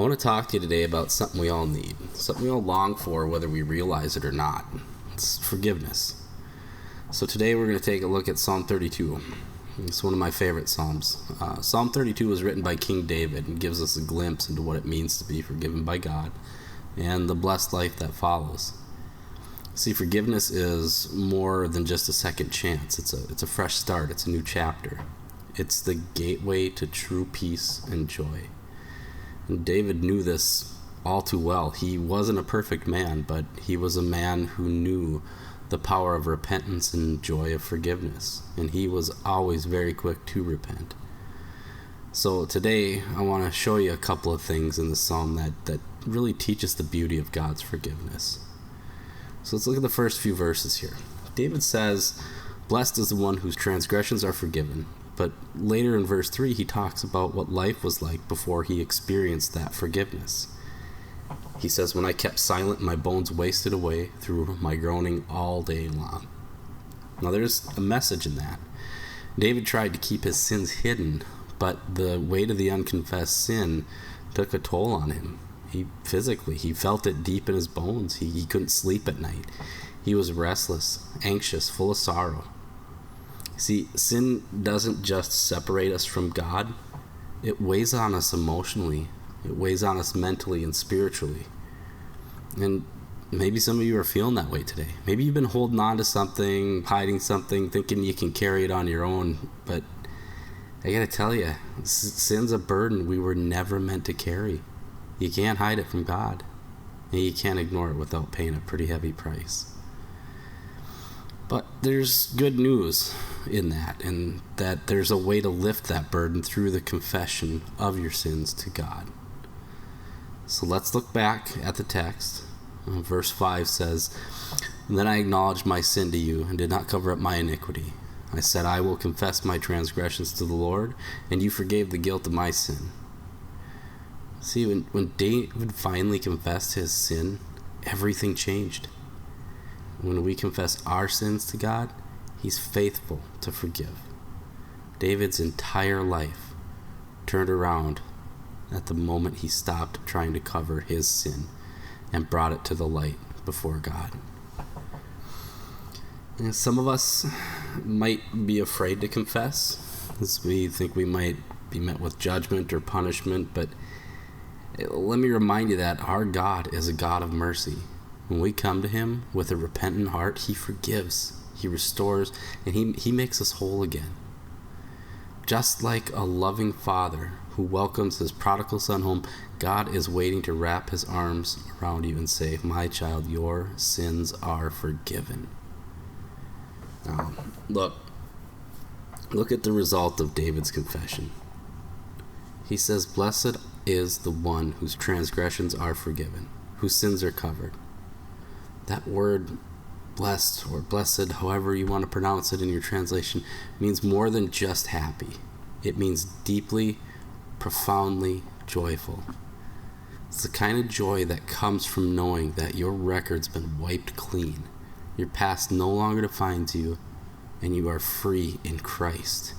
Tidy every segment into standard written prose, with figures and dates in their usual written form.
I want to talk to you today about something we all need, something we all long for whether we realize it or not. It's forgiveness. So today we're going to take a look at Psalm 32. It's one of my favorite Psalms. Psalm 32 was written by King David and gives us a glimpse into what it means to be forgiven by God and the blessed life that follows. See, forgiveness is more than just a second chance. It's a fresh start. It's a new chapter. It's the gateway to true peace and joy. And David knew this all too well. He wasn't a perfect man, but he was a man who knew the power of repentance and joy of forgiveness. And he was always very quick to repent. So today, I want to show you a couple of things in the psalm that really teach us the beauty of God's forgiveness. So let's look at the first few verses here. David says, "Blessed is the one whose transgressions are forgiven." But later in verse 3, he talks about what life was like before he experienced that forgiveness. He says, "When I kept silent, my bones wasted away through my groaning all day long." Now there's a message in that. David tried to keep his sins hidden, but the weight of the unconfessed sin took a toll on him. He felt it deep in his bones. He couldn't sleep at night. He was restless, anxious, full of sorrow. See, sin doesn't just separate us from God. It weighs on us emotionally. It weighs on us mentally and spiritually. And maybe some of you are feeling that way today. Maybe you've been holding on to something, hiding something, thinking you can carry it on your own. But I gotta tell you, sin's a burden we were never meant to carry. You can't hide it from God. And you can't ignore it without paying a pretty heavy price. But there's good news in that, and that there's a way to lift that burden through the confession of your sins to God. So let's look back at the text. Verse 5 says, "And then I acknowledged my sin to you and did not cover up my iniquity. I said, I will confess my transgressions to the Lord, and you forgave the guilt of my sin." See, when David finally confessed his sin, everything changed. When we confess our sins to God, He's faithful to forgive. David's entire life turned around at the moment he stopped trying to cover his sin and brought it to the light before God. And some of us might be afraid to confess, as we think we might be met with judgment or punishment, but let me remind you that our God is a God of mercy. When we come to Him with a repentant heart, He forgives, He restores, and He makes us whole again. Just like a loving father who welcomes his prodigal son home, God is waiting to wrap His arms around you and say, "My child, your sins are forgiven." Now, look at the result of David's confession. He says, "Blessed is the one whose transgressions are forgiven, whose sins are covered." That word, blessed or blessed, however you want to pronounce it in your translation, means more than just happy. It means deeply, profoundly joyful. It's the kind of joy that comes from knowing that your record's been wiped clean. Your past no longer defines you, and you are free in Christ.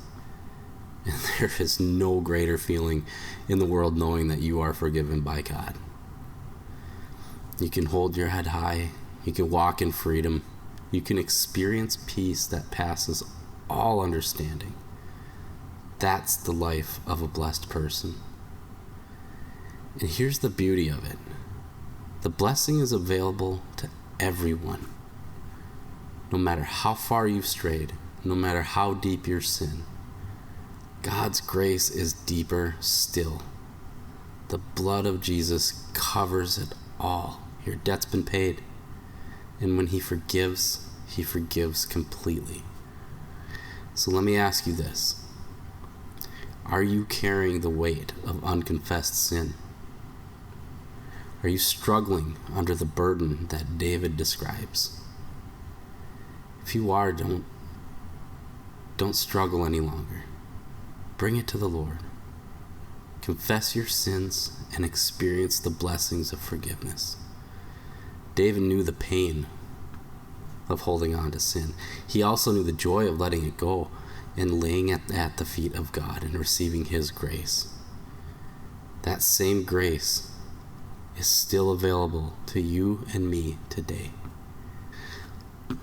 And there is no greater feeling in the world knowing that you are forgiven by God. You can hold your head high. You can walk in freedom. You can experience peace that passes all understanding. That's the life of a blessed person. And here's the beauty of it. The blessing is available to everyone. No matter how far you've strayed, no matter how deep your sin, God's grace is deeper still. The blood of Jesus covers it all. Your debt's been paid. And when He forgives completely. So let me ask you this. Are you carrying the weight of unconfessed sin? Are you struggling under the burden that David describes? If you are, don't struggle any longer. Bring it to the Lord. Confess your sins and experience the blessings of forgiveness. David knew the pain of holding on to sin. He also knew the joy of letting it go and laying it at the feet of God and receiving His grace. that same grace is still available to you and me today.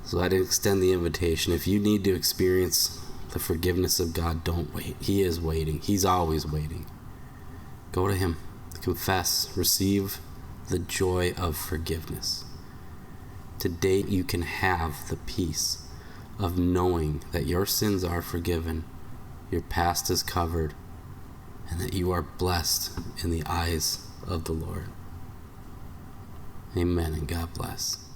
So I'd extend the invitation. If you need to experience the forgiveness of God, don't wait. He is waiting. He's always waiting. Go to Him. Confess. Receive the joy of forgiveness. Today you can have the peace of knowing that your sins are forgiven, your past is covered, and that you are blessed in the eyes of the Lord. Amen, and God bless.